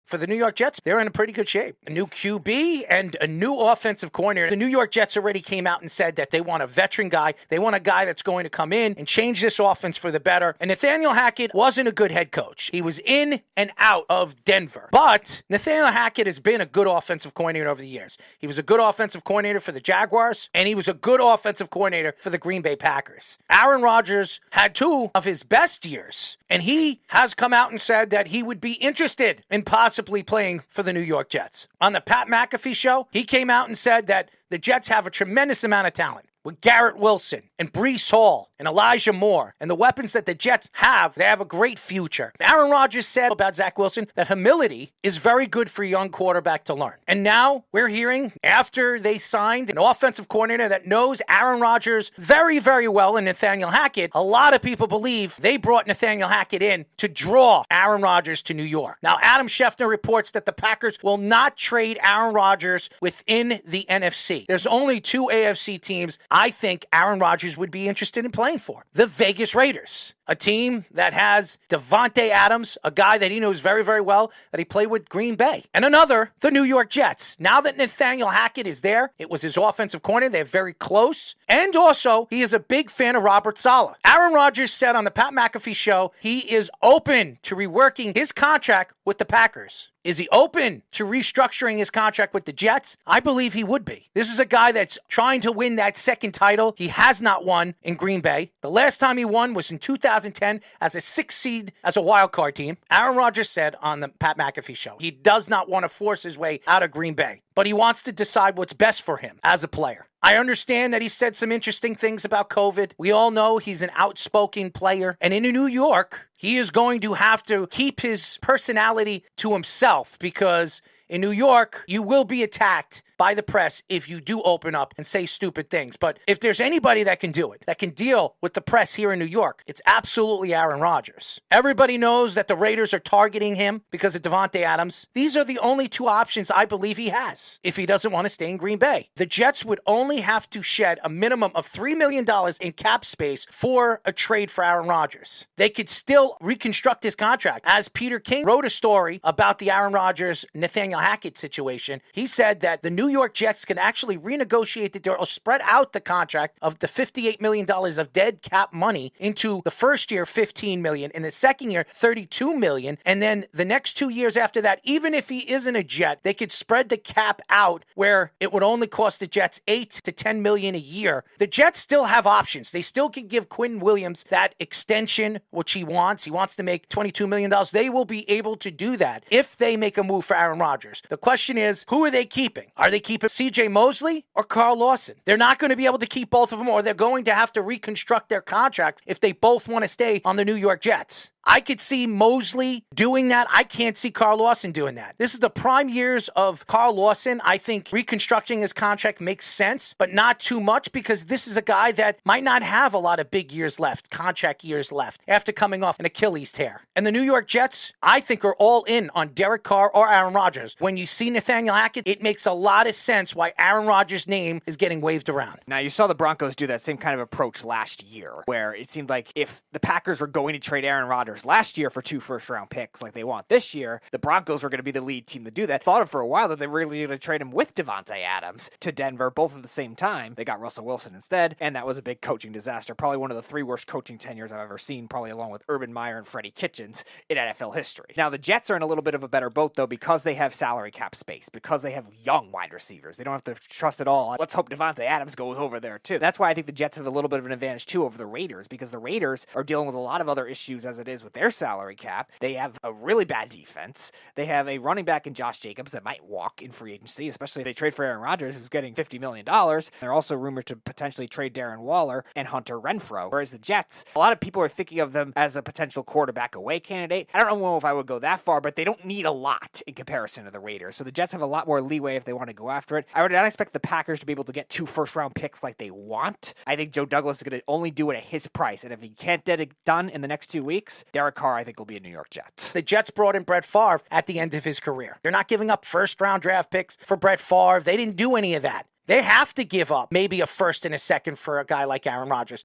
for the New York Jets, they're in a pretty good shape. A new QB and a new offensive coordinator. The New York Jets already came out and said that they want a veteran guy. They want a guy that's going to come in and change this offense for the better. And Nathaniel Hackett wasn't a good head coach. He was in and out of Denver. But Nathaniel Hackett has been a good offensive coordinator over the years. He was a good offensive coordinator for the Jaguars, and he was a good offensive coordinator for the Green Bay Packers. Aaron Rodgers had two of his best years, and he has come out and said that he would be interested in possibly playing for the New York Jets. On the Pat McAfee show, he came out and said that the Jets have a tremendous amount of talent. With Garrett Wilson and Breece Hall and Elijah Moore and the weapons that the Jets have, they have a great future. Aaron Rodgers said about Zach Wilson that humility is very good for a young quarterback to learn. And now we're hearing, after they signed an offensive coordinator that knows Aaron Rodgers very, very well, and Nathaniel Hackett, a lot of people believe they brought Nathaniel Hackett in to draw Aaron Rodgers to New York. Now, Adam Schefter reports that the Packers will not trade Aaron Rodgers within the NFC. There's only two AFC teams I think Aaron Rodgers would be interested in playing for. The Vegas Raiders, a team that has Devontae Adams, a guy that he knows very, very well, that he played with Green Bay. And another, the New York Jets. Now that Nathaniel Hackett is there, it was his offensive coordinator. They're very close. And also, he is a big fan of Robert Saleh. Aaron Rodgers said on the Pat McAfee show he is open to reworking his contract with the Packers. Is he open to restructuring his contract with the Jets? I believe he would be. This is a guy that's trying to win that second title. He has not won in Green Bay. The last time he won was in 2010 as a 6th seed as a wild card team. Aaron Rodgers said on the Pat McAfee show he does not want to force his way out of Green Bay, but he wants to decide what's best for him as a player. I understand that he said some interesting things about COVID. We all know he's an outspoken player. And in New York, he is going to have to keep his personality to himself because in New York, you will be attacked by the press if you do open up and say stupid things. But if there's anybody that can do it, that can deal with the press here in New York, it's absolutely Aaron Rodgers. Everybody knows that the Raiders are targeting him because of Devontae Adams. These are the only two options I believe he has if he doesn't want to stay in Green Bay. The Jets would only have to shed a minimum of $3 million in cap space for a trade for Aaron Rodgers. They could still reconstruct his contract. As Peter King wrote a story about the Aaron Rodgers, Nathaniel Hackett situation, he said that the New York Jets can actually renegotiate the deal or spread out the contract of the $58 million of dead cap money into the first year, $15 million, and the second year, $32 million. And then the next 2 years after that, even if he isn't a Jet, they could spread the cap out where it would only cost the Jets $8 to $10 million a year. The Jets still have options. They still can give Quinn Williams that extension, which he wants. He wants to make $22 million. They will be able to do that if they make a move for Aaron Rodgers. The question is, who are they keeping? Are they keeping C.J. Mosley or Carl Lawson? They're not going to be able to keep both of them, or they're going to have to reconstruct their contracts if they both want to stay on the New York Jets. I could see Mosley doing that. I can't see Carl Lawson doing that. This is the prime years of Carl Lawson. I think reconstructing his contract makes sense, but not too much because this is a guy that might not have a lot of big years left, contract years left, after coming off an Achilles tear. And the New York Jets, I think, are all in on Derek Carr or Aaron Rodgers. When you see Nathaniel Hackett, it makes a lot of sense why Aaron Rodgers' name is getting waved around. Now, you saw the Broncos do that same kind of approach last year, where it seemed like if the Packers were going to trade Aaron Rodgers last year for 2 first-round picks like they want this year, the Broncos were going to be the lead team to do that. Thought of for a while that they were really going to trade him with Devontae Adams to Denver, both at the same time. They got Russell Wilson instead, and that was a big coaching disaster. Probably one of the 3 worst coaching tenures I've ever seen, probably along with Urban Meyer and Freddie Kitchens in NFL history. Now, the Jets are in a little bit of a better boat, though, because they have salary cap space, because they have young wide receivers. They don't have to trust it all. Let's hope Devontae Adams goes over there, too. That's why I think the Jets have a little bit of an advantage, too, over the Raiders, because the Raiders are dealing with a lot of other issues as it is with their salary cap. They have a really bad defense. They have a running back in Josh Jacobs that might walk in free agency, especially if they trade for Aaron Rodgers, who's getting $50 million. They're also rumored to potentially trade Darren Waller and Hunter Renfrow. Whereas the Jets, a lot of people are thinking of them as a potential quarterback away candidate. I don't know if I would go that far, but they don't need a lot in comparison to the Raiders. So the Jets have a lot more leeway if they want to go after it. I would not expect the Packers to be able to get 2 first-round picks like they want. I think Joe Douglas is going to only do it at his price. And if he can't get it done in the next 2 weeks, Derek Carr, I think, will be a New York Jet. The Jets brought in Brett Favre at the end of his career. They're not giving up first-round draft picks for Brett Favre. They didn't do any of that. They have to give up maybe a first and a second for a guy like Aaron Rodgers.